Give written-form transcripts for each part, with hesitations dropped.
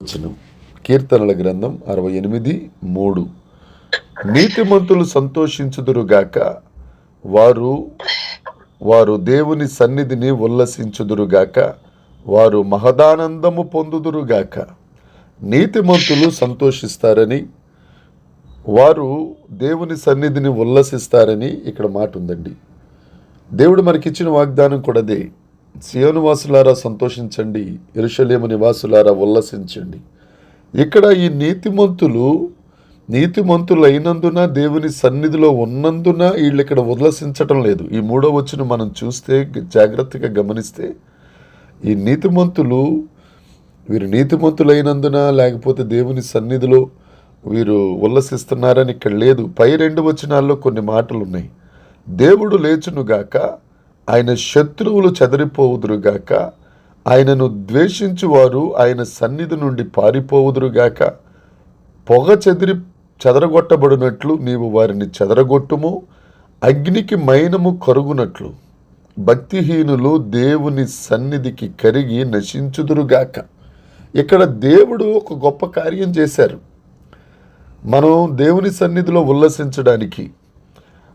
వచనం, కీర్తనల గ్రంథం 68:3. నీతిమంతులు సంతోషించుదురుగాక, వారు వారు దేవుని సన్నిధిని ఉల్లసించుదురుగాక, వారు మహదానందము పొందుదురుగాక. నీతిమంతులు సంతోషిస్తారని, వారు దేవుని సన్నిధిని ఉల్లసిస్తారని ఇక్కడ మాట ఉందండి. దేవుడు మనకిచ్చిన వాగ్దానం కూడా అదే. సియోను వాసులారా సంతోషించండి, యెరూషలేము నివాసులారా ఉల్లసించండి. ఇక్కడ ఈ నీతిమంతులైనందున, దేవుని సన్నిధిలో ఉన్నందున వీళ్ళు ఇక్కడ ఉల్లసించటం లేదు. ఈ 3వ వచనం మనం చూస్తే, జాగ్రత్తగా గమనిస్తే, ఈ వీరు నీతిమంతులైనందున లేకపోతే దేవుని సన్నిధిలో వీరు ఉల్లసిస్తున్నారని ఇక్కడ లేదు. పై 2 వచనాల్లో కొన్ని మాటలు ఉన్నాయి. దేవుడు లేచునుగాక, ఆయన శత్రువులు చెదరిపోవుదురుగాక, ఆయనను ద్వేషించువారు ఆయన సన్నిధి నుండి పారిపోవుదురుగాక. పొగ చెదరగొట్టబడినట్లు నీవు వారిని చెదరగొట్టుము, అగ్నికి మైనము కరుగునట్లు భక్తిహీనులు దేవుని సన్నిధికి కరిగి నశించుదురుగాక. ఇక్కడ దేవుడు ఒక గొప్ప కార్యం చేశారు. మనం దేవుని సన్నిధిలో ఉల్లసించడానికి,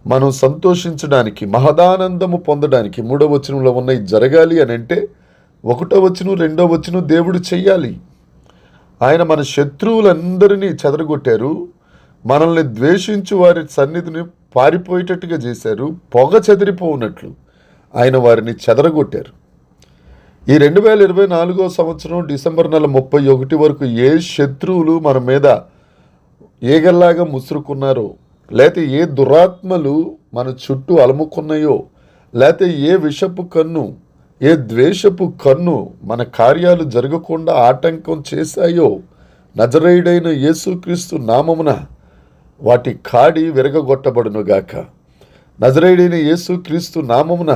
మనం సంతోషించడానికి, మహదానందము పొందడానికి 3వ వచనంలో ఉన్నాయి జరగాలి అని అంటే 1వ వచనం 2వ వచనం దేవుడు చెయ్యాలి. ఆయన మన శత్రువులందరినీ చెదరగొట్టారు, మనల్ని ద్వేషించు వారి సన్నిధిని పారిపోయేటట్టుగా చేశారు, పొగ చెదిరిపోనట్లు ఆయన వారిని చెదరగొట్టారు. ఈ 2024వ సంవత్సరం డిసెంబర్ నెల 31 వరకు ఏ శత్రువులు మన మీద ఏగల్లాగా ముసురుకున్నారో, లేకపోతే ఏ దురాత్మలు మన చుట్టూ అలముకున్నాయో, లేకపోతే ఏ విషపు కన్ను, ఏ ద్వేషపు కన్ను మన కార్యాలు జరగకుండా ఆటంకం చేశాయో, నజరేయుడైన యేసుక్రీస్తు నామమున వాటి కాడి విరగగొట్టబడునుగాక. నజరేయుడైన యేసుక్రీస్తు నామమున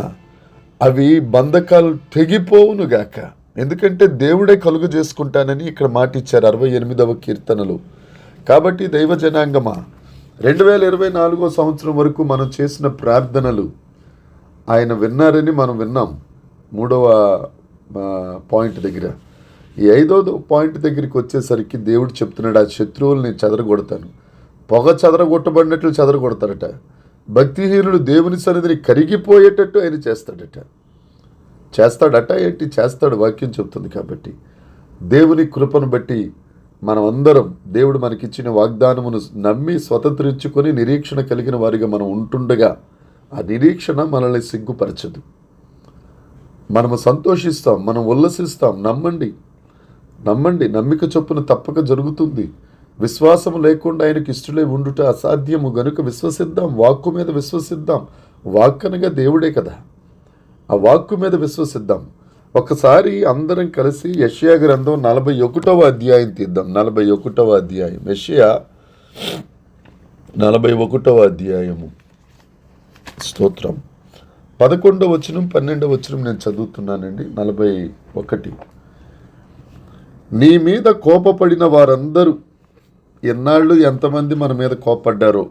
అవి బంధకాలు తెగిపోవునుగాక. ఎందుకంటే దేవుడే కలుగు చేసుకుంటానని ఇక్కడ మాట ఇచ్చారు 68వ కీర్తనలో. కాబట్టి దైవ జనాంగమా, 2024వ సంవత్సరం వరకు మనం చేసిన ప్రార్థనలు ఆయన విన్నారని మనం విన్నాం. 3వ పాయింట్ దగ్గర, ఈ 5వ పాయింట్ దగ్గరికి వచ్చేసరికి దేవుడు చెప్తున్నాడు, ఆ శత్రువుల్ని చెదరగొడతాను. పొగ చెదరగొట్టబడినట్లు చెదరగొడతాడట. భక్తిహీనుడు దేవుని సన్నిధిని కరిగిపోయేటట్టు ఆయన చేస్తాడట ఏంటి చేస్తాడు, వాక్యం చెప్తుంది. కాబట్టి దేవుని కృపను బట్టి మనం అందరం దేవుడు మనకిచ్చిన వాగ్దానమును నమ్మి స్వతంత్రించుకొని నిరీక్షణ కలిగిన వారిగా మనం ఉంటుండగా, ఆ నిరీక్షణ మనల్ని సిగ్గుపరచదు. మనము సంతోషిస్తాం, మనం ఉల్లసిస్తాం. నమ్మండి, నమ్మిక చొప్పున తప్పక జరుగుతుంది. విశ్వాసం లేకుండా ఆయనకు ఇష్టలే ఉండుట అసాధ్యము గనుక విశ్వసిద్దాం, వాక్కు మీద విశ్వసిద్దాం. వాక్కనగా దేవుడే కదా, ఆ వాక్కు మీద విశ్వసిద్దాం. ఒకసారి అందరం కలిసి యెషయా గ్రంథం 41వ అధ్యాయం తీద్దాం. 41వ అధ్యాయం, యెషయా 41వ అధ్యాయము. స్తోత్రం. 11వ వచనం 12వ వచనం నేను చదువుతున్నానండి. 41. నీ మీద కోపపడిన వారందరూ, ఎన్నాళ్ళు ఎంతమంది మన మీద కోపడ్డారో,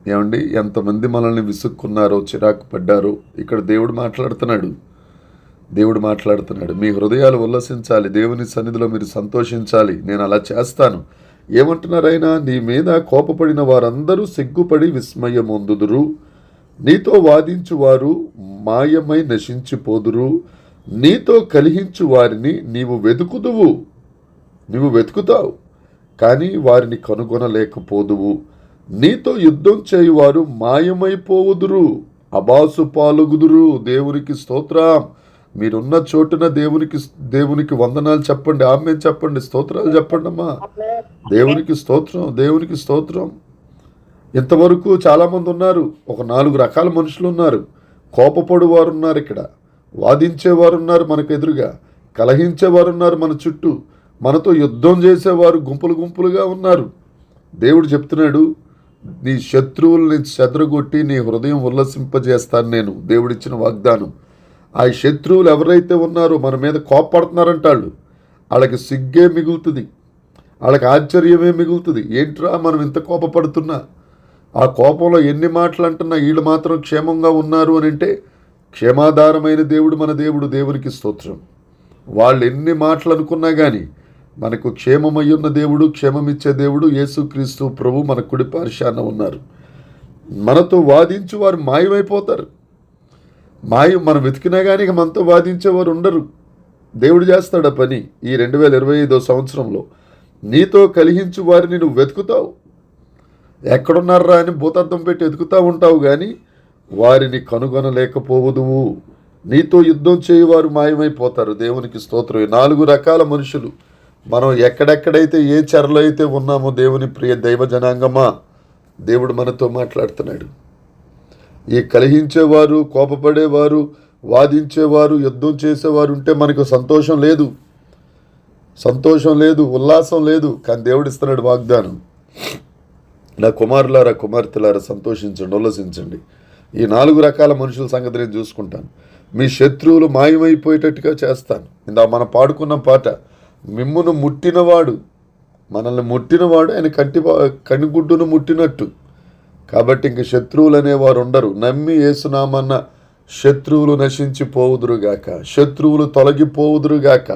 ఏమండి, ఎంతమంది మనల్ని విసుక్కున్నారో, చిరాకు పడ్డారో, ఇక్కడ దేవుడు మాట్లాడుతున్నాడు. మీ హృదయాలు ఉల్లసించాలి, దేవుని సన్నిధిలో మీరు సంతోషించాలి, నేను అలా చేస్తాను. ఏమంటున్నారైనా, నీ మీద కోపపడిన వారందరూ సిగ్గుపడి విస్మయమొందుదురు, నీతో వాదించు వారు మాయమై నశించిపోదురు, నీతో కలిహించు వారిని నీవు వెతుకుతావు కానీ వారిని కనుగొనలేకపోదువు, నీతో యుద్ధం చేయువారు మాయమైపోవుదురు, అబాసు పాలుగుదురు. దేవునికి స్తోత్రం. మీరున్న చోటున దేవునికి వందనాలు చెప్పండి, ఆమేన్ చెప్పండి, స్తోత్రాలు చెప్పండి అమ్మా. దేవునికి స్తోత్రం. ఇంతవరకు చాలామంది ఉన్నారు, ఒక 4 రకాల మనుషులు ఉన్నారు. కోపపడు వారు ఉన్నారు, ఇక్కడ వాదించేవారు ఉన్నారు, మనకు ఎదురుగా కలహించేవారు ఉన్నారు, మన చుట్టూ మనతో యుద్ధం చేసేవారు గుంపులుగా ఉన్నారు. దేవుడు చెప్తున్నాడు, నీ శత్రువుల్ని చెదరగొట్టి నీ హృదయం ఉల్లసింపజేస్తాను నేను. దేవుడిచ్చిన వాగ్దానం. ఆ శత్రువులు ఎవరైతే ఉన్నారో మన మీద కోపడుతున్నారంటాళ్ళు, వాళ్ళకి సిగ్గే మిగులుతుంది, వాళ్ళకి ఆశ్చర్యమే మిగులుతుంది. ఏంట్రా మనం ఇంత కోపపడుతున్నా, ఆ కోపంలో ఎన్ని మాటలు అంటున్నా వీళ్ళు మాత్రం క్షేమంగా ఉన్నారు అని అంటే, క్షేమాధారమైన దేవుడు మన దేవుడు. దేవునికి స్తోత్రం. వాళ్ళు ఎన్ని మాటలు అనుకున్నా కానీ మనకు క్షేమమయ్యున్న దేవుడు, క్షేమమిచ్చే దేవుడు యేసుక్రీస్తు ప్రభు మన కుడి పార్శ్వాన ఉన్నారు. మనతో వాదించు వారు మాయమైపోతారు. మనం వెతికినా కానీ ఇక మనతో వాదించేవారు ఉండరు. దేవుడు చేస్తాడు ఆ పని. ఈ 2025 సంవత్సరంలో నీతో కలిగించు వారిని నువ్వు వెతుకుతావు. ఎక్కడున్నారా అని భూతద్దం పెట్టి వెతుకుతూ ఉంటావు, కానీ వారిని కనుగొనలేకపోవదువు. నీతో యుద్ధం చేయవారు మాయమైపోతారు. దేవునికి స్తోత్రం. 4 రకాల మనుషులు. మనం ఎక్కడెక్కడైతే ఏ చెరలో అయితే ఉన్నామో దేవుని ప్రియ దైవ జనాంగమా, దేవుడు మనతో మాట్లాడుతున్నాడు. ఈ కలహించేవారు, కోపపడేవారు, వాదించేవారు, యుద్ధం చేసేవారు ఉంటే మనకు సంతోషం లేదు, ఉల్లాసం లేదు. కానీ దేవుడు ఇస్తున్నాడు వాగ్దానం. నా కుమారులారా, కుమార్తెలారా, సంతోషించండి, ఉల్లసించండి. ఈ 4 రకాల మనుషుల సంగతి నేను చూసుకుంటాను. మీ శత్రువులు మాయమైపోయేటట్టుగా చేస్తాను. ఇందా మనం పాడుకున్న పాట, మిమ్మును ముట్టినవాడు, మనల్ని ముట్టినవాడు ఆయన కనిగుడ్డును ముట్టినట్టు. కాబట్టి ఇంక శత్రువులు అనేవారు ఉండరు. నమ్మి యేసునామన్న శత్రువులు నశించిపోవుదురుగాక, శత్రువులు తొలగిపోవుదురుగాక.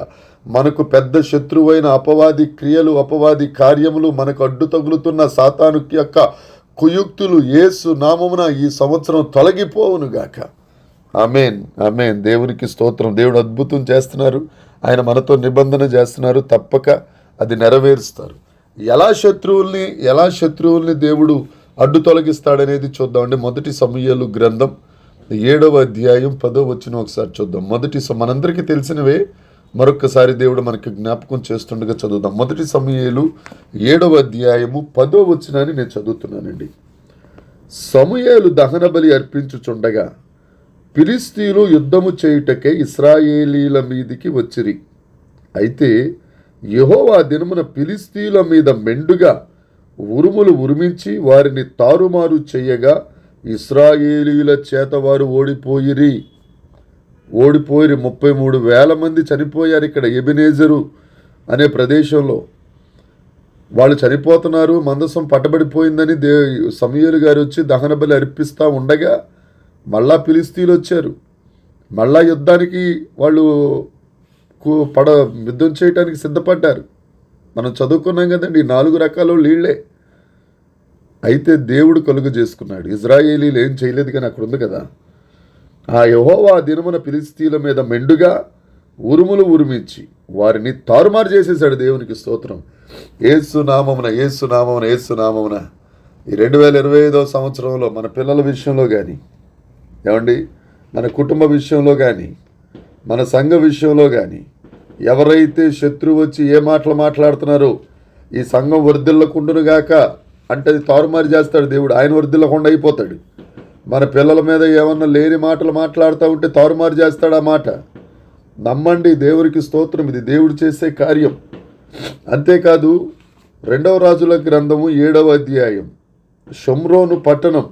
మనకు పెద్ద శత్రువైన అపవాది క్రియలు, అపవాది కార్యములు, మనకు అడ్డు తగులుతున్న సాతాను యొక్క కుయుక్తులు యేసు నామమున ఈ సంవత్సరం తొలగిపోవునుగాక. ఆమేన్, ఆమేన్. దేవునికి స్తోత్రం. దేవుడు అద్భుతం చేస్తున్నారు. ఆయన మనతో నిబంధన చేస్తున్నారు. తప్పక అది నెరవేరుస్తారు. ఎలా శత్రువుల్ని దేవుడు అడ్డు తొలగిస్తాడనేది చూద్దామండి. 1 సమూయేలు గ్రంథం 7వ అధ్యాయం 10వ వచనం ఒకసారి చూద్దాం. మనందరికీ తెలిసినవే, మరొకసారి దేవుడు మనకి జ్ఞాపకం చేస్తుండగా చదువుదాం. 1 సమూయేలు 7వ అధ్యాయము 10వ వచనాన్ని నేను చదువుతున్నానండి. సమూయేలు దహన బలి అర్పించుచుండగా ఫిలిష్తీయులు యుద్ధము చేయుటకే ఇశ్రాయేలీల మీదికి వచ్చిరి. అయితే యెహోవా దినమున ఫిలిష్తీయుల మీద మెండుగా ఉరుములు ఉరిమించి వారిని తారుమారు చేయగా ఇశ్రాయేలీల చేత వారు ఓడిపోయిరి. 33,000 మంది చనిపోయారు. ఇక్కడ ఎబెనేజరు అనే ప్రదేశంలో వాళ్ళు చనిపోతున్నారు. మందసం పట్టబడిపోయిందని సమూయేలు గారు వచ్చి దహన బలి అర్పిస్తూ ఉండగా మళ్ళా ఫిలిష్తీయులు వచ్చారు. మళ్ళా యుద్ధానికి వాళ్ళు యుద్ధం చేయడానికి సిద్ధపడ్డారు. మనం చదువుకున్నాం కదండి, 4 రకాల వీళ్ళే. అయితే దేవుడు కలుగు చేసుకున్నాడు. ఇశ్రాయేలీలు ఏం చేయలేదు, కానీ అక్కడ ఉంది కదా, ఆ యెహోవా దినమున ఫిలిష్తీయుల మీద మెండుగా ఉరుములు ఉరిమించి వారిని తారుమారు చేసేసాడు. దేవునికి స్తోత్రం. యేసు నామమున ఈ 2025 సంవత్సరంలో మన పిల్లల విషయంలో కానీ, ఏమండి, మన కుటుంబ విషయంలో కానీ, మన సంఘ విషయంలో కానీ ఎవరైతే శత్రువు వచ్చి ఏ మాటలు మాట్లాడుతున్నారో, ఈ సంఘం వర్ధిల్లకుండునుగాక అంటే అది తారుమారు చేస్తాడు దేవుడు. ఆయన వర్ధిల్లకుండా అయిపోతాడు. మన పిల్లల మీద ఏమన్నా లేని మాటలు మాట్లాడుతూ ఉంటే తారుమారు చేస్తాడు ఆ మాట. నమ్మండి. దేవునికి స్తోత్రం. ఇది దేవుడు చేసే కార్యం. అంతేకాదు 2వ రాజుల గ్రంథము 7వ అధ్యాయం, షోమ్రోను పట్టణం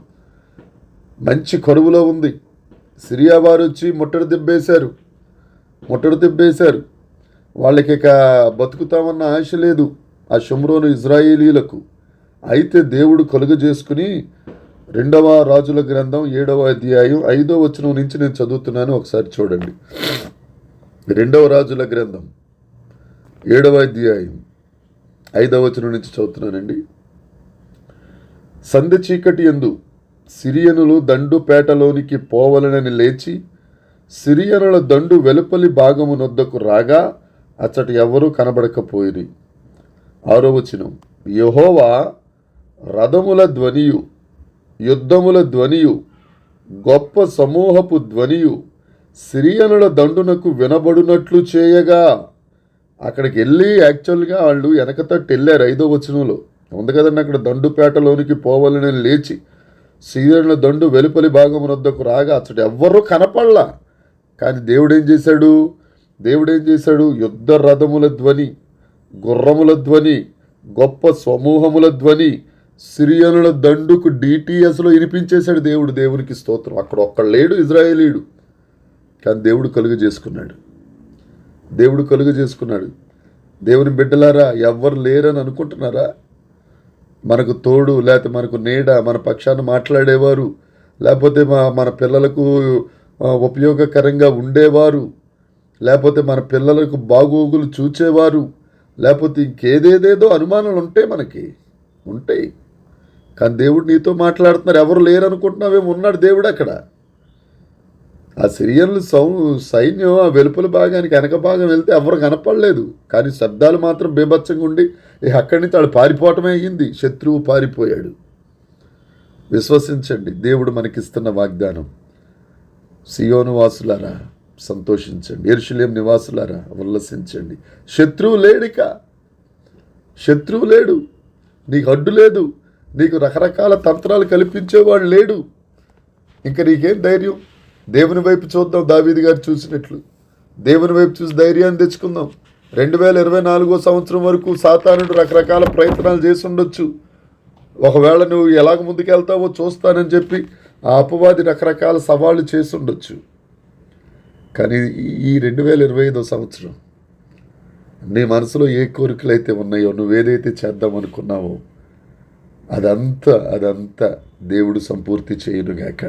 మంచి కరువులో ఉంది. సిరియా వారు వచ్చి ముట్టడి తిబ్బేశారు. వాళ్ళకి ఇక బతుకుతామన్న ఆశ లేదు ఆ షోమ్రోను ఇజ్రాయేలీలకు. అయితే దేవుడు కలుగ చేసుకుని 2వ రాజుల గ్రంథం 7వ అధ్యాయం 5వ వచనం నుంచి నేను చదువుతున్నాను. ఒకసారి చూడండి. 2వ రాజుల గ్రంథం 7వ అధ్యాయం 5వ వచనం నుంచి చదువుతున్నానండి. సంధ్య చీకటి యందు సిరియనులు దండుపేటలోనికి పోవలనని లేచి సిరియనుల దండు వెలుపలి భాగమునొద్దకు రాగా అచ్చట ఎవరూ కనబడకపోయిరి. 6వ వచనం, యెహోవా రథముల ధ్వనియు, యుద్ధముల ధ్వనియు, గొప్ప సమూహపు ధ్వనియు సిరియనుల దండునకు వినబడునట్లు చేయగా. అక్కడికి వెళ్ళి యాక్చువల్గా వాళ్ళు వెనకతట్టు వెళ్ళారు. 5వ వచనంలో ఉంది కదండి, అక్కడ దండుపేటలోనికి పోవాలని లేచి సిరియనుల దండు వెలుపలి భాగమునొద్దకు రాగా అచ్చట ఎవ్వరూ కనపడలా. కానీ దేవుడేం చేశాడు? యుద్ధ రథముల ధ్వని, గుర్రముల ధ్వని, గొప్ప సమూహముల ధ్వని సిరియనుల దండుకు DTSలో వినిపించేశాడు దేవుడు. దేవునికి స్తోత్రం. అక్కడ ఒక్కడు లేడు ఇజ్రాయేలీయుడు, కానీ దేవుడు కలుగ చేసుకున్నాడు. దేవుని బిడ్డలారా, ఎవ్వరు లేరని అనుకుంటున్నారా? మనకు తోడు, లేకపోతే మనకు నీడ, మన పక్షాన మాట్లాడేవారు, లేకపోతే మన పిల్లలకు ఉపయోగకరంగా ఉండేవారు, లేకపోతే మన పిల్లలకు బాగోగులు చూచేవారు, లేకపోతే ఇంకేదేదేదో అనుమానాలు ఉంటాయి, మనకి ఉంటాయి. కానీ దేవుడు నీతో మాట్లాడుతున్నారు. ఎవరు లేరు అనుకుంటున్నావేమో, ఉన్నాడు దేవుడు అక్కడ. ఆ సిరియన్లు సైన్యం ఆ వెలుపల భాగానికి వెనక భాగం వెళ్తే ఎవరు కనపడలేదు, కానీ శబ్దాలు మాత్రం బీభత్సంగా ఉండి అక్కడి నుంచి వాడు పారిపోవటమే అయ్యింది. శత్రువు పారిపోయాడు. విశ్వసించండి, దేవుడు మనకిస్తున్న వాగ్దానం. సియోను వాసులారా సంతోషించండి, యెరూషలేము నివాసులారా ఉల్లసించండి. శత్రువు లేడిక, శత్రువు లేడు, నీకు అడ్డు లేదు, నీకు రకరకాల తంత్రాలు కల్పించేవాడు లేడు. ఇంకా నీకేం ధైర్యం? దేవుని వైపు చూద్దాం. దావీదు గారు చూసినట్లు దేవుని వైపు చూసి ధైర్యాన్ని తెచ్చుకుందాం. 2024 సంవత్సరం వరకు సాతానుడు రకరకాల ప్రయత్నాలు చేసి ఉండొచ్చు. ఒకవేళ నువ్వు ఎలాగ ముందుకెళ్తావో చూస్తానని చెప్పి ఆ అపవాది రకరకాల సవాళ్ళు చేసి ఉండొచ్చు. కానీ ఈ 2025 సంవత్సరం నీ మనసులో ఏ కోరికలు అయితే ఉన్నాయో, నువ్వేదైతే చేద్దామనుకున్నావో అదంతా దేవుడు సంపూర్తి చేయునుగాక.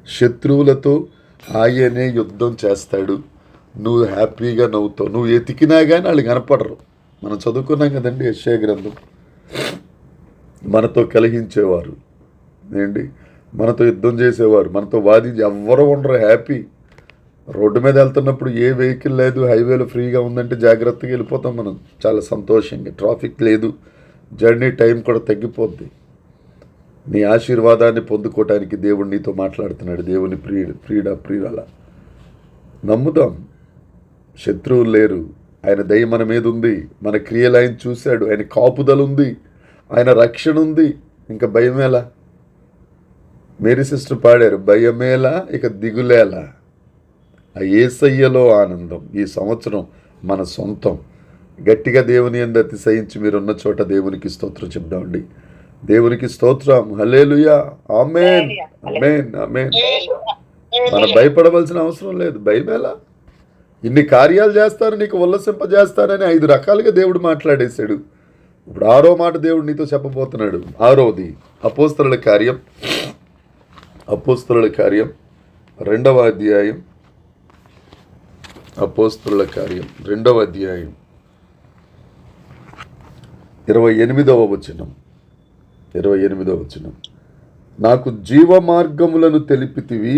శత్రువులతో ఆయనే యుద్ధం చేస్తాడు. నువ్వు హ్యాపీగా నవ్వుతావు. నువ్వు ఎతికినా కానీ వాళ్ళు కనపడరు. మనం చదువుకున్నాం కదండి యెషయా గ్రంథం. మనతో కలహించేవారు ఏంటి, మనతో యుద్ధం చేసేవారు, మనతో వాదించి ఎవ్వరూ ఉండరు. హ్యాపీ. రోడ్డు మీద వెళ్తున్నప్పుడు ఏ వెహికల్ లేదు, హైవేలో ఫ్రీగా ఉందంటే జాగ్రత్తగా వెళ్ళిపోతాం మనం చాలా సంతోషంగా. ట్రాఫిక్ లేదు, జర్నీ టైం కూడా తగ్గిపోద్ది. నీ ఆశీర్వాదాన్ని పొందుకోవటానికి దేవుడు నీతో మాట్లాడుతున్నాడు. దేవుని ప్రియుల నమ్ముదాం. శత్రువులు లేరు, ఆయన దయ మన మీద ఉంది, మన క్రియలు ఆయన చూశాడు, ఆయన కాపుదల ఉంది, ఆయన రక్షణ ఉంది. ఇంకా భయమేలా? మేరీ సిస్టర్ పాడారు, భయమేలా ఇక దిగులేలా, ఆ యేసయ్యలో ఆనందం. ఈ సంవత్సరం మన సొంతం. గట్టిగా దేవుని యందు అతిశయించి మీరున్న చోట దేవునికి స్తోత్రం చెప్దామండి. దేవునికి స్తోత్రం. హల్లెలూయా. ఆమేన్, ఆమేన్, ఆమేన్. మనం భయపడవలసిన అవసరం లేదు. భయమేలా? ఇన్ని కార్యాలు చేస్తారు, నీకు ఉల్లసింపజేస్తారని 5 రకాలుగా దేవుడు మాట్లాడేశాడు. ఇప్పుడు 6వ మాట దేవుడు నీతో చెప్పబోతున్నాడు. 6వది అపోస్తలుల కార్యం 2వ అధ్యాయం. అపోస్తలుల కార్యం 2వ అధ్యాయం 28వ వచనం. నాకు జీవ మార్గములను తెలిపితివి,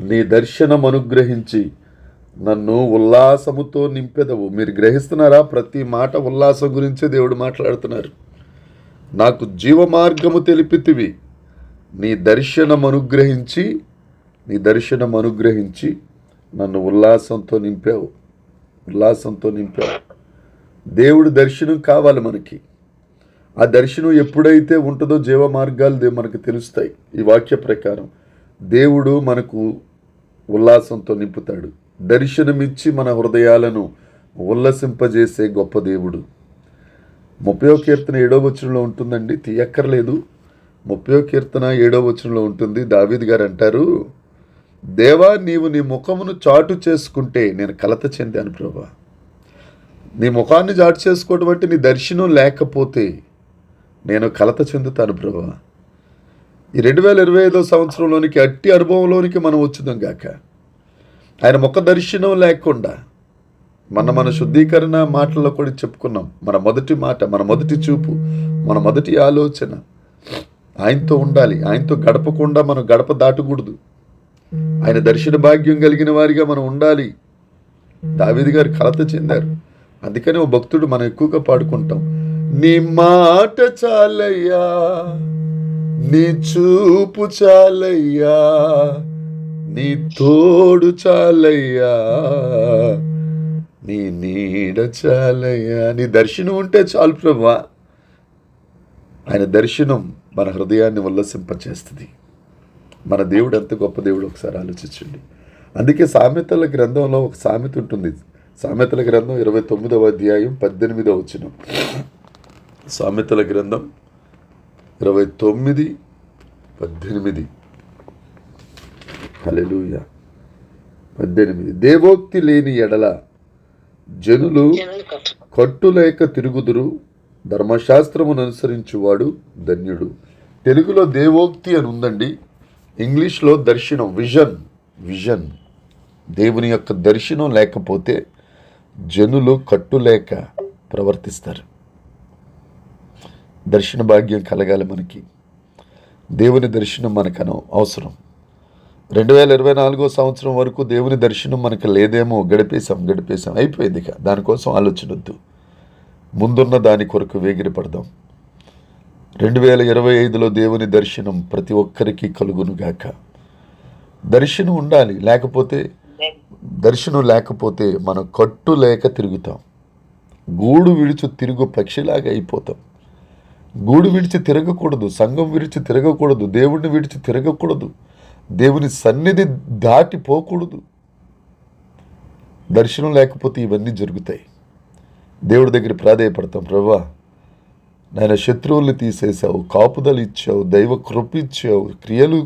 నీ దర్శనం అనుగ్రహించి నన్ను ఉల్లాసముతో నింపెదవు. మీరు గ్రహిస్తున్నారా? ప్రతి మాట ఉల్లాసం గురించే దేవుడు మాట్లాడుతున్నారు. నాకు జీవ మార్గము తెలిపితివి, నీ దర్శనం అనుగ్రహించి నన్ను ఉల్లాసంతో నింపావు. దేవుడు దర్శనం కావాలి మనకి. ఆ దర్శనం ఎప్పుడైతే ఉంటుందో జీవ మార్గాలు మనకు తెలుస్తాయి. ఈ వాక్య ప్రకారం దేవుడు మనకు ఉల్లాసంతో నింపుతాడు. దర్శనమిచ్చి మన హృదయాలను ఉల్లసింపజేసే గొప్ప దేవుడు. 30వ కీర్తన 7వ వచనంలో ఉంటుందండి, తీయక్కర్లేదు. 30వ కీర్తన 7వ వచనంలో ఉంటుంది. దావీదు గారు అంటారు, దేవా నీవు నీ ముఖమును చాటు చేసుకుంటే నేను కలత చెందాను ప్రభా. నీ ముఖాన్ని చాటు చేసుకోవడం అంటే నీ దర్శనం లేకపోతే నేను కలత చెందుతాను ప్రభా. ఈ 2025 సంవత్సరంలోనికి అట్టి అనుభవంలోనికి మనం వచ్చుదాం గాక. ఆయన ముఖ దర్శనం లేకుండా మన శుద్ధీకరణ మాటల్లో కూడా చెప్పుకున్నాం. మన మొదటి మాట, మన మొదటి చూపు, మన మొదటి ఆలోచన ఆయనతో ఉండాలి. ఆయనతో గడపకుండా మనం గడప దాటకూడదు. ఆయన దర్శన భాగ్యం కలిగిన వారిగా మనం ఉండాలి. దావీదు గారు కలత చెందారు. అందుకని ఓ భక్తుడు మనం ఎక్కువగా పాడుకుంటాం, నీ మాట చాలయ్యా, నీ చూపు చాలయ్యా, నీ తోడు చాలయ్యా, నీ నీడ చాలయ్యా. నీ దర్శనం ఉంటే చాలు ప్రభువా. ఆయన దర్శనం మన హృదయాన్ని ఉల్లసింపచేస్తుంది. మన దేవుడు ఎంత గొప్ప దేవుడు ఒకసారి ఆలోచించండి. అందుకే సామెతల గ్రంథంలో ఒక సామెత ఉంటుంది. సామెతల గ్రంథం 29వ అధ్యాయం 18వ వచనం. సామెతల గ్రంథం 29:18. హల్లెలూయా. 18. దేవోక్తి లేని ఎడల జనులు కట్టులేక తిరుగుదురు, ధర్మశాస్త్రమును అనుసరించువాడు ధన్యుడు. తెలుగులో దేవోక్తి అని ఉందండి, ఇంగ్లీష్లో దర్శనం, విజన్. దేవుని యొక్క దర్శనం లేకపోతే జనులు కట్టులేక ప్రవర్తిస్తారు. దర్శన భాగ్యం కలగాలి మనకి. దేవుని దర్శనం మనకు అవసరం. 2024 సంవత్సరం వరకు దేవుని దర్శనం మనకు లేదేమో, గడిపేశాం అయిపోయింది. ఇక దానికోసం ఆలోచనొద్దు. ముందున్న దాని కొరకు వేగిరపడదాం. 2025లో దేవుని దర్శనం ప్రతి ఒక్కరికి కలుగునుగాక. దర్శనం ఉండాలి, దర్శనం లేకపోతే మనం కట్టు లేక తిరుగుతాం. గూడు విడిచి తిరుగు పక్షిలాగా అయిపోతాం. గూడు విడిచి తిరగకూడదు, సంఘం విడిచి తిరగకూడదు, దేవుడిని విడిచి తిరగకూడదు, దేవుని సన్నిధి దాటిపోకూడదు. దర్శనం లేకపోతే ఇవన్నీ జరుగుతాయి. దేవుడి దగ్గర ప్రాధేయపడతాం. ప్రభువా, నాయన శత్రువుల్ని తీసేసావు, కాపుదలు ఇచ్చావు, దైవ కృప ఇచ్చావు, క్రియలు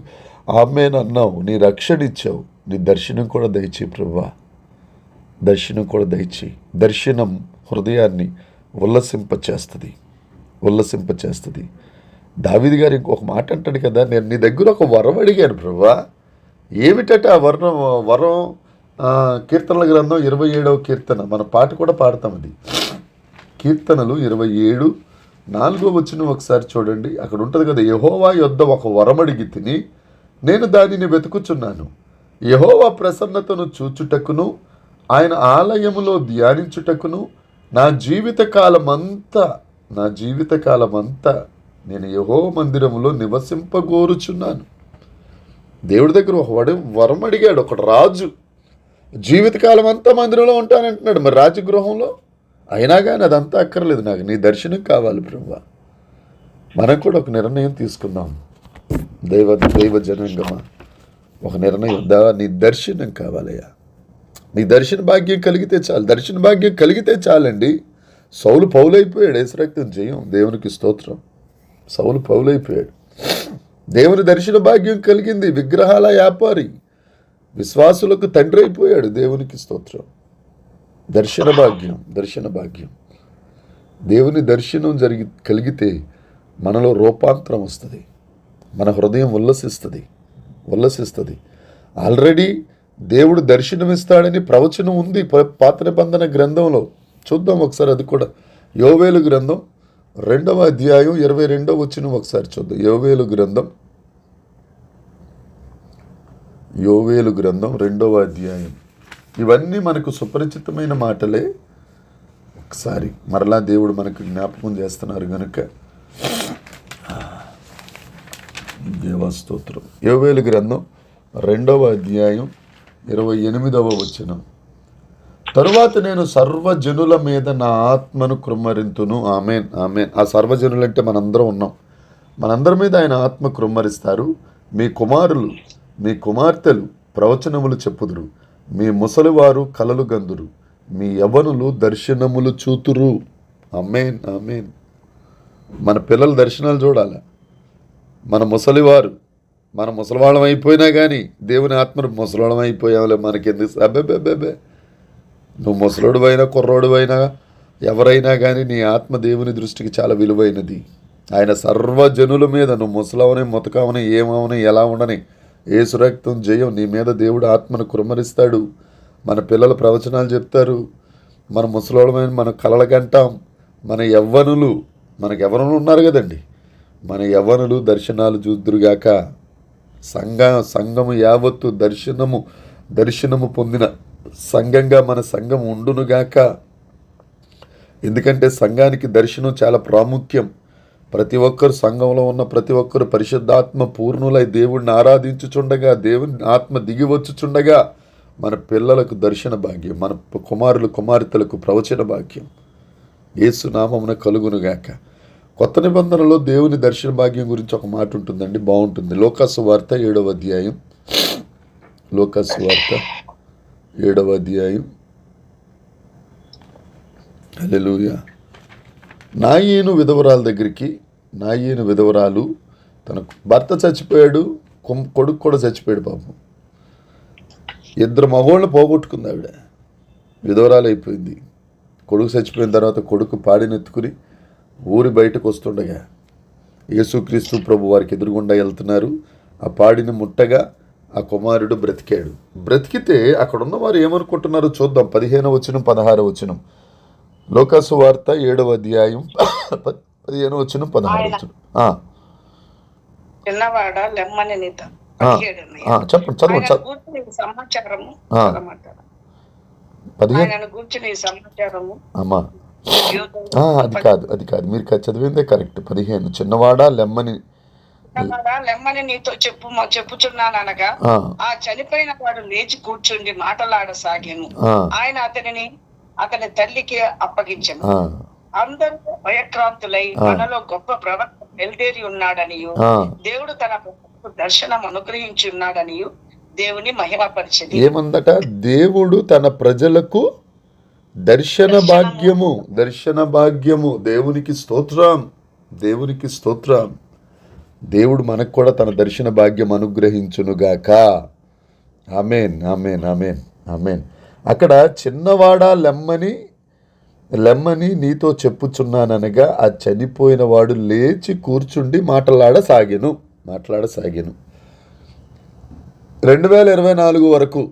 ఆమేనన్నావు, నీ రక్షణ ఇచ్చావు, నీ దర్శనం కూడా దయచేయి ప్రభువా. దర్శనం కూడా దయచేయి. దర్శనం హృదయాన్ని ఉల్లసింపచేస్తుంది. దావీదు గారు ఇంకొక మాట అంటాడు కదా, నేను నీ దగ్గర ఒక వరం అడిగాను ప్రభువా. ఏమిటట ఆ వరం? కీర్తనల గ్రంథం 27వ కీర్తన, మన పాట కూడా పాడతాం. అది కీర్తనలు 27:4 వచనం ఒకసారి చూడండి. అక్కడ ఉంటుంది కదా, యెహోవా యొద్ద ఒక వరం అడిగి తిని నేను దానిని వెతుకుచున్నాను. యెహోవా ప్రసన్నతను చూచుటకును ఆయన ఆలయములో ధ్యానించుటకును నా జీవితకాలమంతా నేను యెహోవా మందిరములో నివసింపగోరుచున్నాను. దేవుడి దగ్గర ఒక వరం అడిగాడు ఒక రాజు. జీవితకాలం అంతా మందిరంలో ఉంటానంటున్నాడు. మరి రాజగృహంలో అయినా కానీ అదంతా అక్కర్లేదు, నాకు నీ దర్శనం కావాలి ప్రభువా. మనం కూడా ఒక నిర్ణయం తీసుకుందాం. దైవ జనాంగమా, ఒక నిర్ణయం, నీ దర్శనం కావాలయ్యా. నీ దర్శన భాగ్యం కలిగితే చాలండి. సౌలు పౌలైపోయాడు, యేసురక్తం జయం, దేవునికి స్తోత్రం. సౌలు పౌలైపోయాడు, దేవుని దర్శన భాగ్యం కలిగింది. విగ్రహాల వ్యాపారి, విశ్వాసులకు తండ్రి అయిపోయాడు, దేవునికి స్తోత్రం. దర్శన భాగ్యం. దేవుని దర్శనం కలిగితే మనలో రూపాంతరం వస్తుంది, మన హృదయం ఉల్లసిస్తుంది. ఆల్రెడీ దేవుడు దర్శనమిస్తాడని ప్రవచనం ఉంది పాత నిబంధన గ్రంథంలో. చూద్దాం ఒకసారి అది కూడా. యోవేలు గ్రంథం 2వ అధ్యాయం 22వ వచనం ఒకసారి చూద్దాం. యోవేలు గ్రంథం 2వ అధ్యాయం. ఇవన్నీ మనకు సుపరిచితమైన మాటలే. ఒకసారి మరలా దేవుడు మనకు జ్ఞాపకం చేస్తున్నారు గనుక దేవస్తోత్రం. యోవేలు గ్రంథం 2వ అధ్యాయం 28వ వచనం. తరువాత నేను సర్వజనుల మీద నా ఆత్మను కృమ్మరింతును. ఆమేన్. ఆ సర్వజనులు అంటే మనందరం ఉన్నాం. మనందరి మీద ఆయన ఆత్మ కృమ్మరిస్తారు. మీ కుమారులు మీ కుమార్తెలు ప్రవచనములు చెప్పుదురు, మీ ముసలివారు కలలు గందురు, మీ యవ్వనులు దర్శనములు చూతురు. ఆమేన్. మన పిల్లలు దర్శనాలు చూడాలి. మన ముసలివాళ్ళం అయిపోయినా కానీ దేవుని ఆత్మ ముసలివాళ్ళం అయిపోయావులే, మనకెందుకు అబ్బే. నువ్వు ముసలోడు అయినా కుర్రోడు అయినా ఎవరైనా కానీ నీ ఆత్మ దేవుని దృష్టికి చాలా విలువైనది. ఆయన సర్వజనుల మీద, నువ్వు ముసలవని ముతకవని ఏమవని ఎలా ఉండని, యేసు రక్తం జయం, నీ మీద దేవుడు ఆత్మను కుమ్మరిస్తాడు. మన పిల్లలు ప్రవచనాలు చెప్తారు, మన ముసలోడమైన మన కలలకంటాం. మన యవ్వనులు, మనకు యవ్వనులు ఉన్నారు కదండి, మన యవ్వనులు దర్శనాలు చూద్దురుగాక. సంఘము యావత్తు దర్శనము పొందిన సంఘంగా మన సంఘం ఉండునుగాక. ఎందుకంటే సంఘానికి దర్శనం చాలా ప్రాముఖ్యం. ప్రతి ఒక్కరు, సంఘంలో ఉన్న ప్రతి ఒక్కరు పరిశుద్ధాత్మ పూర్ణులై దేవుడిని ఆరాధించుచుండగా, దేవుని ఆత్మ దిగివచ్చుచుండగా మన పిల్లలకు దర్శన భాగ్యం, మన కుమారులు కుమార్తెలకు ప్రవచన భాగ్యం యేసు నామమున కలుగునుగాక. కొత్త నిబంధనలో దేవుని దర్శన భాగ్యం గురించి ఒక మాట ఉంటుందండి, బాగుంటుంది. లోకాసు వార్త 7వ అధ్యాయం. హల్లెలూయా. నాయీను విధవరాలు తన భర్త చచ్చిపోయాడు, కొడుకు కూడా చచ్చిపోయాడు పాపం. 2 మగోళ్ళని పోగొట్టుకుంది ఆవిడ, విధవరాలు అయిపోయింది. కొడుకు చచ్చిపోయిన తర్వాత కొడుకు పాడినెత్తుకుని ఊరి బయటకు వస్తుండగా యేసుక్రీస్తు ప్రభు వారికి ఎదురుగుండా వెళ్తున్నారు. ఆ పాడిని ముట్టగా ఆ కుమారుడు బ్రతికాడు. బ్రతికితే అక్కడ ఉన్న వారు ఏమనుకుంటున్నారో చూద్దాం. 15వ వచనం 16వ వచనం, లోకాసు వార్త 7వ అధ్యాయం 15వ వచనం 16వ వచనం. చిన్నవాడ లెమ్మని నీత చెప్పండి, చదవండి. సమాచారము అమ్మా అది కాదు మీరు చదివిందే కరెక్ట్. 15 చిన్నవాడ లెమ్మని నీతో చెప్పుచున్నాననగా ఆ చనిపోయిన వాడు లేచి కూర్చుండి మాటలాడసాగాను. ఆయన అతని తల్లికి అప్పగించాను. అందరూ భయక్రాంతులై మనలో గొప్ప ప్రవక్త బయలుదేరి ఉన్నాడనియు దేవుడు తన దర్శనం అనుగ్రహించి ఉన్నాడనియు దేవుని మహిమపరిచింది. ఏమందట? దేవుడు తన ప్రజలకు దర్శన భాగ్యము. దేవునికి స్తోత్రం, దేవునికి స్తోత్రం. దేవుడు మనకు కూడా తన దర్శన భాగ్యం అనుగ్రహించునుగాక. ఆమేన్, ఆమేన్, ఆమేన్, ఆమేన్. అక్కడ చిన్నవాడ లెమ్మని నీతో చెప్పుచున్నాననగా ఆ చనిపోయిన వాడు లేచి కూర్చుండి మాట్లాడసాగెను. 2024 వరకు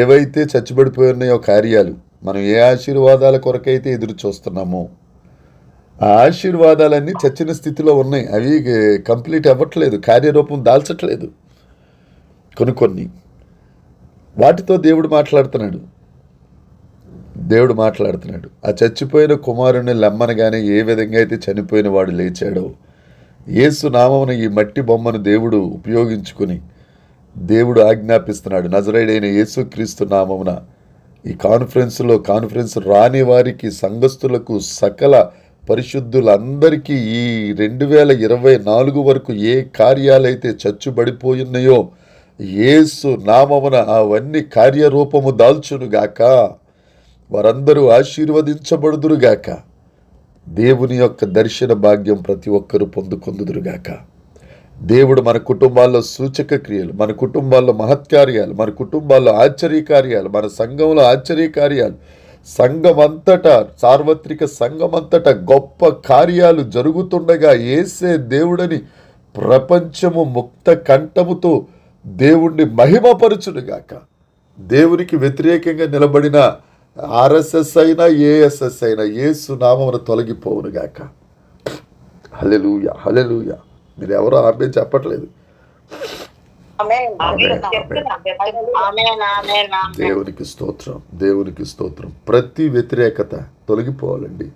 ఏవైతే చచ్చిపడిపోయి ఉన్నాయో కార్యాలు, మనం ఏ ఆశీర్వాదాల కొరకైతే ఎదురు చూస్తున్నామో ఆ ఆశీర్వాదాలన్నీ చచ్చిన స్థితిలో ఉన్నాయి. అవి కంప్లీట్ అవ్వట్లేదు, కార్యరూపం దాల్చట్లేదు. కొన్ని వాటితో దేవుడు మాట్లాడుతున్నాడు. ఆ చచ్చిపోయిన కుమారుని లెమ్మనగానే ఏ విధంగా అయితే చనిపోయిన వాడు లేచాడో, యేసు నామమున ఈ మట్టి బొమ్మను దేవుడు ఉపయోగించుకుని దేవుడు ఆజ్ఞాపిస్తున్నాడు. నజరేయుడైన యేసుక్రీస్తు నామమున ఈ కాన్ఫరెన్స్ రాని వారికి, సంఘస్థులకు, సకల పరిశుద్ధులందరికీ ఈ 2024 వరకు ఏ కార్యాలైతే చచ్చుబడిపోయినాయో యేసు నామమున అవన్నీ కార్యరూపము దాల్చునుగాక. వారందరూ ఆశీర్వదించబడుదురుగాక. దేవుని యొక్క దర్శన భాగ్యం ప్రతి ఒక్కరూ పొందుకొందుదురుగాక. దేవుడు మన కుటుంబాల్లో సూచక క్రియలు, మన కుటుంబాల్లో మహత్కార్యాలు, మన కుటుంబాల్లో ఆశ్చర్యకార్యాలు, మన సంఘంలో ఆశ్చర్యకార్యాలు, సంఘమంతటా, సార్వత్రిక సంఘమంతటా గొప్ప కార్యాలు జరుగుతుండగా యేసే దేవుడని ప్రపంచము ముక్త కంఠముతో దేవుణ్ణి మహిమపరచునుగాక. దేవునికి వ్యతిరేకంగా నిలబడిన ఆర్ఎస్ఎస్ అయినా ఏఎస్ఎస్ అయినా యేసు నామమున తొలగిపోవునుగాక. హల్లెలూయా, హల్లెలూయా. మీరు ఎవరో ఆమె చెప్పట్లేదు. దేవునికి స్తోత్రం, దేవునికి స్తోత్రం. ప్రతి వ్యతిరేకత తొలగిపోవాలండి.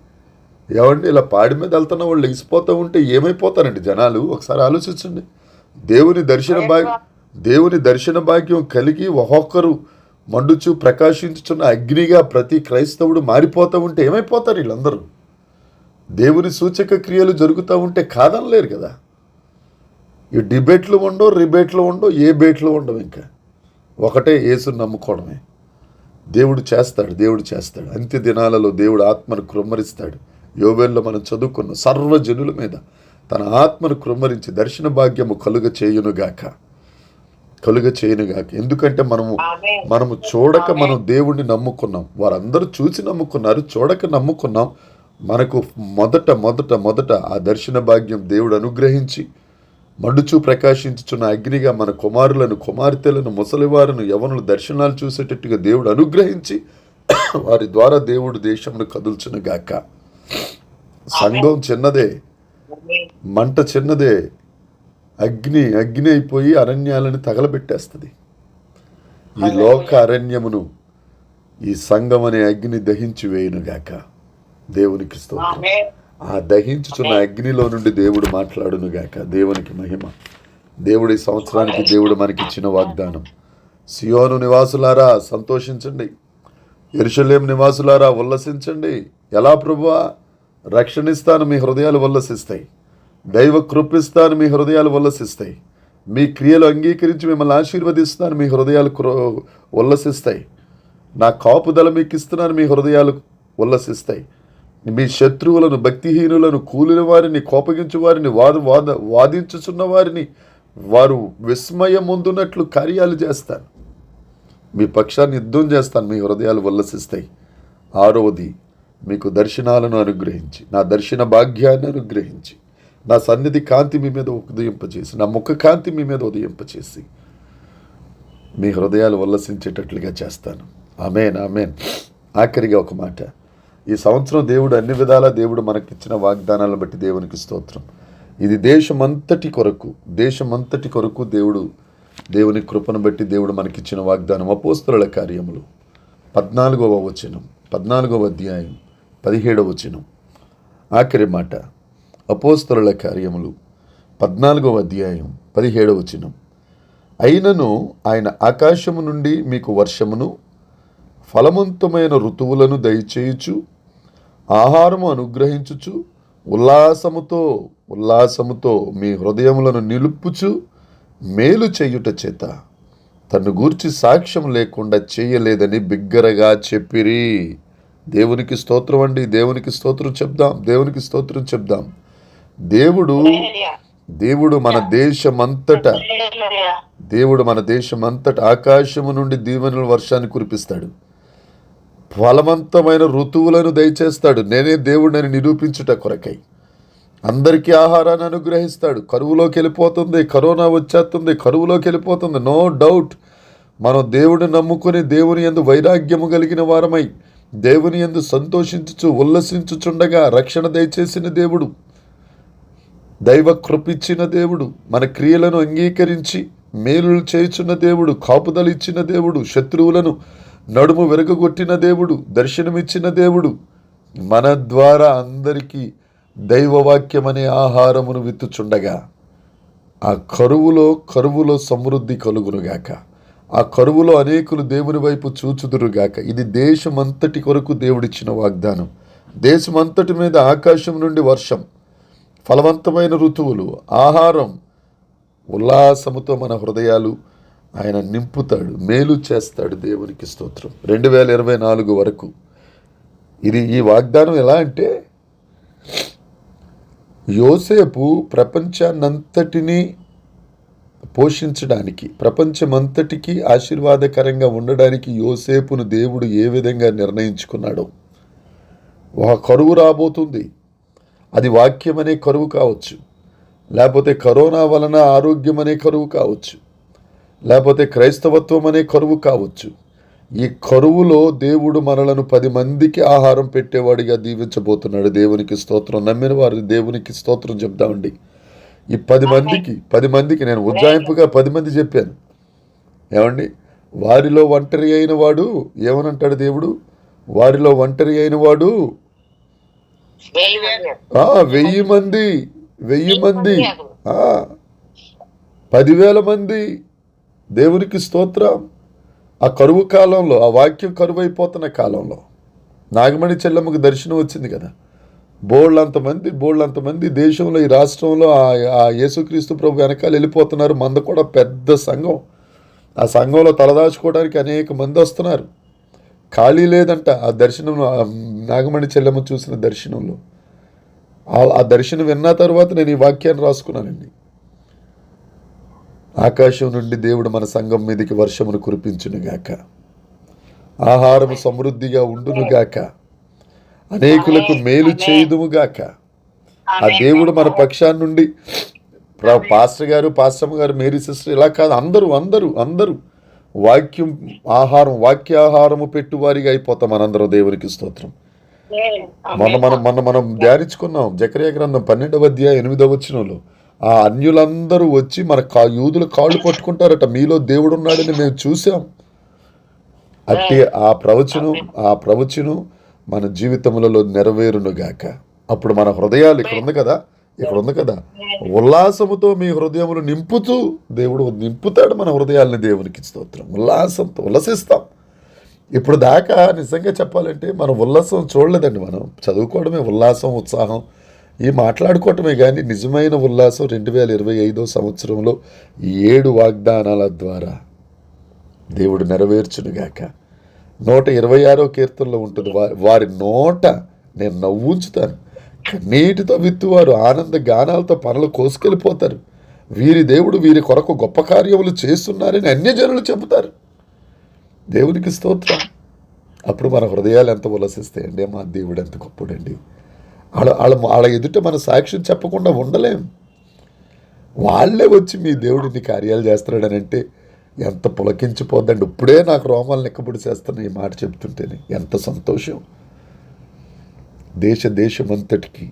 ఏమండి, ఇలా పాడి మీద వెళ్తున్న వాళ్ళు లెగిసిపోతూ ఉంటే ఏమైపోతారండి జనాలు? ఒకసారి ఆలోచించండి. దేవుని దర్శన భాగ్యం కలిగి ఒక్కొక్కరు మండుచు ప్రకాశించుచున్న అగ్నిగా ప్రతి క్రైస్తవుడు మారిపోతూ ఉంటే ఏమైపోతారు వీళ్ళందరూ? దేవుని సూచక క్రియలు జరుగుతూ ఉంటే కాదనలేరు కదా. ఈ డిబేట్లు ఉండవు, రిబేట్లు ఉండవు, ఏ బేట్లు ఉండవు. ఇంకా ఒకటే యేసుని నమ్ముకోవడమే. దేవుడు చేస్తాడు. అంత్య దినాలలో దేవుడు ఆత్మను కృమ్మరిస్తాడు. యోవేల్లో మనం చదువుకున్న సర్వజనుల మీద తన ఆత్మను కృమ్మరించి దర్శన భాగ్యము కలుగ చేయునుగాక. ఎందుకంటే మనము చూడక మనం దేవుణ్ణి నమ్ముకున్నాం. వారందరూ చూసి నమ్ముకున్నారు, చూడక నమ్ముకున్నాం. మనకు మొదట ఆ దర్శన భాగ్యం దేవుడు అనుగ్రహించి మండుచూ ప్రకాశించుచున్న అగ్నిగా మన కుమారులను, కుమార్తెలను, ముసలివారును, యవనులు దర్శనాలు చూసేటట్టుగా దేవుడు అనుగ్రహించి వారి ద్వారా దేవుడు దేశమును కదుల్చునుగాక. సంఘం చిన్నదే, మంట చిన్నదే, అగ్ని అయిపోయి అరణ్యాలను తగలబెట్టేస్తుంది. ఈ లోక అరణ్యమును ఈ సంఘం అనే అగ్ని దహించి వేయునుగాక. దేవునికి స్తోత్రం. ఆ దహించుచున్న అగ్నిలో నుండి దేవుడు మాట్లాడునుగాక. దేవునికి మహిమ. దేవుడి సంవత్సరానికి దేవుడు మనకిచ్చిన వాగ్దానం. సియోను నివాసులారా సంతోషించండి, యెరూషలేము నివాసులారా ఉల్లసించండి. ఎలా ప్రభువా? రక్షణిస్తాను, మీ హృదయాలు ఉల్లసిస్తాయి. దైవ కృపిస్తాను, మీ హృదయాలు ఉల్లసిస్తాయి. మీ క్రియలు అంగీకరించి మిమ్మల్ని ఆశీర్వదిస్తాను, మీ హృదయాలు ఉల్లసిస్తాయి. నా కాపుదల మీకు ఇస్తున్నాను, మీ హృదయాలు ఉల్లసిస్తాయి. మీ శత్రువులను, భక్తిహీనులను, కూలిన వారిని, కోపగించు వారిని, వాదించుచున్న వారిని వారు విస్మయం ముందున్నట్లు కార్యాలు చేస్తాను. మీ పక్షాన్ని యుద్ధం చేస్తాను, మీ హృదయాలు ఉల్లసిస్తాయి. 6వది, మీకు దర్శనాలను అనుగ్రహించి, నా దర్శన భాగ్యాన్ని అనుగ్రహించి, నా సన్నిధి కాంతి మీ మీద ఉదయింపచేసి, నా ముఖ కాంతి మీ మీద ఉదయింపచేసి, మీ హృదయాలు ఉల్లసించేటట్లుగా చేస్తాను. ఆమేన్, ఆమేన్. ఆఖరిగా ఒక మాట. ఈ సంవత్సరం దేవుడు అన్ని విధాలా దేవుడు మనకిచ్చిన వాగ్దానాలను బట్టి దేవునికి స్తోత్రం. ఇది దేశమంతటి కొరకు దేవుని కృపను బట్టి దేవుడు మనకిచ్చిన వాగ్దానం. అపోస్తలుల కార్యములు 14వ వచనం, 14వ అధ్యాయం 17వ వచనం. ఆఖరి మాట. అపోస్తలుల కార్యములు 14వ అధ్యాయం 17వ వచనం. అయినను ఆయన ఆకాశము నుండి మీకు వర్షమును ఫలవంతమైన ఋతువులను దయచేయుచు ఆహారము అనుగ్రహించుచు ఉల్లాసముతో మీ హృదయములను నిలుపుచు మేలు చేయుట చేత తన్ను గూర్చి సాక్ష్యం లేకుండా చేయలేదని బిగ్గరగా చెప్పిరి. దేవునికి స్తోత్రం అండి. దేవునికి స్తోత్రం చెప్దాం. దేవుడు మన దేశమంతట ఆకాశము నుండి దీవెనల వర్షాన్ని కురిపిస్తాడు. ఫలవంతమైన ఋతువులను దయచేస్తాడు. నేనే దేవుడిని నిరూపించుట కొరకై అందరికీ ఆహారాన్ని అనుగ్రహిస్తాడు. కరువులోకి వెళ్ళిపోతుంది, కరోనా వచ్చేస్తుంది, కరువులోకి వెళ్ళిపోతుంది. No doubt. మనం దేవుడిని నమ్ముకుని దేవుని యందు వైరాగ్యము కలిగిన వారమై దేవుని యందు సంతోషించుచు ఉల్లసించుచుండగా రక్షణ దయచేసిన దేవుడు, దైవ కృపిచ్చిన దేవుడు, మన క్రియలను అంగీకరించి మేలులు చేయుచున్న దేవుడు, కాపుదలు ఇచ్చిన దేవుడు, శత్రువులను నడుము విరగొట్టిన దేవుడు, దర్శనమిచ్చిన దేవుడు, మన ద్వారా అందరికీ దైవవాక్యమనే ఆహారమును విత్తుచుండగా ఆ కరువులో సమృద్ధి కలుగునుగాక. ఆ కరువులో అనేకులు దేవుని వైపు చూచుదురుగాక. ఇది దేశమంతటి కొరకు దేవుడిచ్చిన వాగ్దానం. దేశమంతటి మీద ఆకాశం నుండి వర్షం, ఫలవంతమైన ఋతువులు, ఆహారం, ఉల్లాసముతో మన హృదయాలు ఆయన నింపుతాడు, మేలు చేస్తాడు. దేవునికి స్తోత్రం. 2024 వరకు ఈ వాగ్దానం ఎలా అంటే, యోసేపు ప్రపంచాన్నంతటినీ పోషించడానికి, ప్రపంచమంతటికి ఆశీర్వాదకరంగా ఉండడానికి యోసేపును దేవుడు ఏ విధంగా నిర్ణయించుకున్నాడో. ఒక కరువు రాబోతుంది. అది వాక్యం అనే కరువు కావచ్చు, లేకపోతే కరోనా వలన ఆరోగ్యం అనే కరువు కావచ్చు, లేకపోతే క్రైస్తవత్వం అనే కరువు కావచ్చు. ఈ కరువులో దేవుడు మనలను 10 మందికి ఆహారం పెట్టేవాడిగా దీవించబోతున్నాడు. దేవునికి స్తోత్రం. నమ్మిన వారు దేవునికి స్తోత్రం చెప్దామండి. ఈ 10 మందికి నేను ఉజ్జాయింపుగా 10 మంది చెప్పాను. ఏమండి, వారిలో ఒంటరి అయిన వాడు ఏమనంటాడు దేవుడు? వారిలో ఒంటరి అయిన వాడు 1000 మంది, 10,000 మంది. దేవునికి స్తోత్రం. ఆ కరువు కాలంలో, ఆ వాక్యం కరువు అయిపోతున్న కాలంలో నాగమణి చెల్లమ్మకు దర్శనం వచ్చింది కదా. బోళ్ళంతమంది దేశంలో, ఈ రాష్ట్రంలో ఆ యేసుక్రీస్తు ప్రభు వెనకాల వెళ్ళిపోతున్నారు. మంద కూడా పెద్ద సంఘం. ఆ సంఘంలో తలదాచుకోవడానికి అనేక మంది వస్తున్నారు. ఖాళీ లేదంట. ఆ దర్శనంలో, నాగమణి చెల్లమ్మ చూసిన దర్శనంలో, ఆ దర్శనం విన్న తర్వాత నేను ఈ వాక్యాన్ని రాసుకున్నానండి. ఆకాశం నుండి దేవుడు మన సంఘం మీదకి వర్షమును కురిపించునుగాక, ఆహారము సమృద్ధిగా ఉండునుగాక, అనేకులకు మేలు చేయుదుముగాక. ఆ దేవుడు మన పక్షాన్ని నుండి, పాస్టర్ గారు, పాస్టమ్మ గారు, మేరీ సిస్టర్ ఇలా కాదు, అందరూ వాక్యాహారము పెట్టువారిగా అయిపోతాం మనందరం. దేవునికి స్తోత్రం. మనం ధ్యానించుకున్నాం జకర్యా గ్రంథం 12వ అధ్యాయం 8వ వచనంలో. ఆ అన్యులందరూ వచ్చి మన యూదుల కాళ్ళు పట్టుకుంటారట, మీలో దేవుడు ఉన్నాడని మేము చూసాం. అట్టి ఆ ప్రవచనం మన జీవితములలో నెరవేరునుగాక. అప్పుడు మన హృదయాలు ఇక్కడ ఉంది కదా, ఉల్లాసముతో మీ హృదయములు నింపుతూ దేవుడు నింపుతాడు మన హృదయాలని. దేవునికి స్తోత్రం. ఉల్లాసంతో ఉల్లసిస్తాం. ఇప్పుడు దాకా నిజంగా చెప్పాలంటే మనం ఉల్లాసం చూడలేదండి. మనం చదువుకోవడమే ఉల్లాసం, ఉత్సాహం, ఈ మాట్లాడుకోవటమే కానీ నిజమైన ఉల్లాసం 2025వ సంవత్సరంలో 7 వాగ్దానాల ద్వారా దేవుడు నెరవేర్చునుగాక. 126వ కీర్తనలో ఉంటుంది, వారి నోట నేను నవ్వుంచుతాను, కన్నీటితో విత్తువారు ఆనంద గానాలతో పనులు కోసుకెళ్ళిపోతారు. వీరి దేవుడు వీరి కొరకు గొప్ప కార్యములు చేస్తున్నారని అన్యజనులు చెబుతారు. దేవునికి స్తోత్రం. అప్పుడు మన హృదయాలు ఎంత ఉల్లసిస్తాయండి. మా దేవుడు ఎంత గొప్పడండి. వాళ్ళ ఎదుట మన సాక్ష్యం చెప్పకుండా ఉండలేం. వాళ్ళే వచ్చి మీ దేవుడిని కార్యాలు చేస్తున్నాడని అంటే ఎంత పులకించిపోద్దండి. ఇప్పుడే నాకు రోమాలు నిక్కబడి చేస్తున్న ఈ మాట చెప్తుంటేనే ఎంత సంతోషం. దేశమంతటికి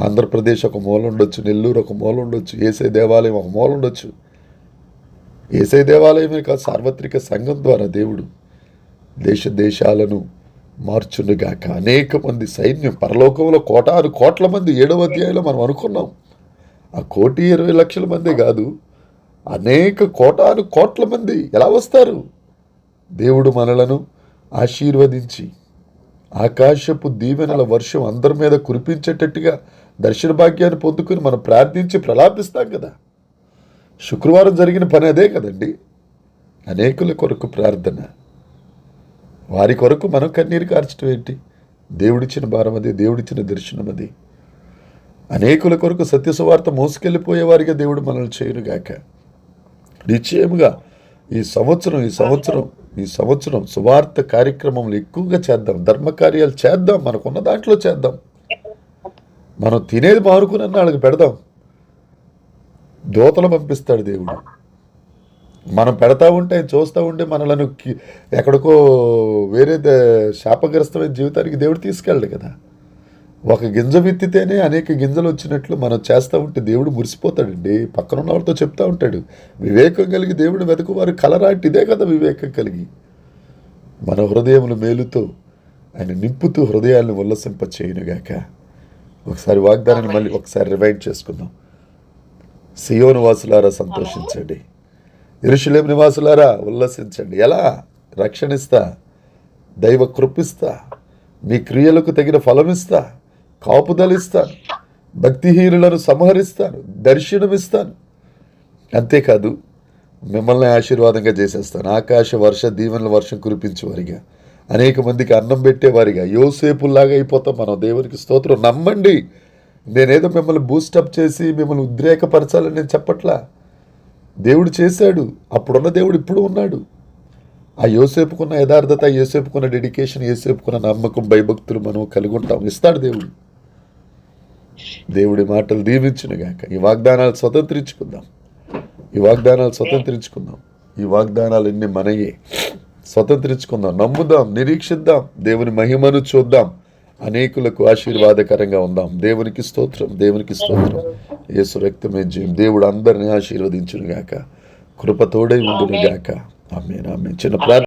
ఆంధ్రప్రదేశ్ ఒక మూల ఉండొచ్చు, నెల్లూరు ఒక మూల ఉండొచ్చు, ఏసై దేవాలయం ఒక మూల ఉండొచ్చు. ఏసై దేవాలయమే కాదు, సార్వత్రిక సంఘం ద్వారా దేవుడు దేశాలను మార్చునుగాక. అనేక మంది సైన్యం పరలోకంలో కోట్ల మంది 7వ అధ్యాయంలో మనం అనుకున్నాం. ఆ 1,20,00,000 మంది కాదు, అనేక కోట్ల మంది ఎలా వస్తారు? దేవుడు మనలను ఆశీర్వదించి ఆకాశపు దీవెనల వర్షం అందరి మీద కురిపించేటట్టుగా దర్శన భాగ్యాన్ని పొందుకుని మనం ప్రార్థించి ప్రలాపిస్తాం కదా. శుక్రవారం జరిగిన పని అదే కదండి. అనేకుల కొరకు ప్రార్థన, వారి కొరకు మనం కన్నీరు కార్చడం ఏంటి? దేవుడిచ్చిన భారం అది, దేవుడిచ్చిన దర్శనం అది. అనేకుల కొరకు సత్య సువార్త మోసుకెళ్ళిపోయేవారిగా దేవుడు మనల్ని చేయునుగాక. నిశ్చయముగా ఈ సంవత్సరం సువార్త కార్యక్రమంలో ఎక్కువగా చేద్దాం, ధర్మకార్యాలు చేద్దాం, మనకున్న దాంట్లో చేద్దాం. మనం తినేది మానుకుని వాళ్ళకి పెడదాం. దూతలు పంపిస్తాడు దేవుడు. మనం పెడతా ఉంటే ఆయన చూస్తూ ఉంటే మనలను ఎక్కడికో వేరే శాపగ్రస్తమైన జీవితానికి దేవుడు తీసుకెళ్ళడు కదా. ఒక గింజ విత్తితేనే అనేక గింజలు వచ్చినట్లు మనం చేస్తూ ఉంటే దేవుడు మురిసిపోతాడండి. పక్కన ఉన్న వాళ్ళతో చెప్తా ఉంటాడు, వివేకం కలిగి దేవుడు వెతుకువారు కలరాంటి. ఇదే కదా వివేకం కలిగి మన హృదయముల మేలుతో ఆయన నింపుతూ హృదయాలను ఉల్లసింప చేయనుగాక. ఒకసారి వాగ్దానాన్ని మళ్ళీ ఒకసారి రివైండ్ చేసుకుందాం. సియోను వాసులారా సంతోషించండి, యెరూషలేము నివాసులారా ఉల్లసించండి. ఎలా? రక్షణిస్తా, దైవ కృపిస్తా, మీ క్రియలకు తగిన ఫలమిస్తా, కాపుదలిస్తాను, భక్తిహీనులను సంహరిస్తాను, దర్శనమిస్తాను. అంతేకాదు మిమ్మల్ని ఆశీర్వాదంగా చేసేస్తాను. ఆకాశ వర్ష దీవెనల వర్షం కురిపించేవారిగా, అనేక మందికి అన్నం పెట్టేవారిగా, యోసేపుల్లాగా అయిపోతాం మనం. దేవునికి స్తోత్రం. నమ్మండి, నేనేదో మిమ్మల్ని బూస్టప్ చేసి మిమ్మల్ని ఉద్రేకపరచాలని నేను చెప్పట్లా. దేవుడు చేశాడు. అప్పుడున్న దేవుడు ఇప్పుడు ఉన్నాడు. ఆ యోసేపుకున్న యథార్థత, యోసేపుకున్న డెడికేషన్, యోసేపుకున్న నమ్మకం, భయభక్తులు మనం కలిగి ఉంటాం. ఇస్తాడు దేవుడు. దేవుడి మాటలు దీవించునుగాక. ఈ వాగ్దానాలు స్వతంత్రించుకుందాం. ఈ వాగ్దానాలన్నీ మనయే. స్వతంత్రించుకుందాం, నమ్ముదాం, నిరీక్షిద్దాం, దేవుని మహిమను చూద్దాం, అనేకులకు ఆశీర్వాదకరంగా ఉందాం. దేవునికి స్తోత్రం. యేసు రక్తమే జయం. దేవుడు అందరినీ ఆశీర్వదించునుగాక. కృప తోడై ఉండునుగాక. ఆమేన్. చిన్న ప్రార్థన.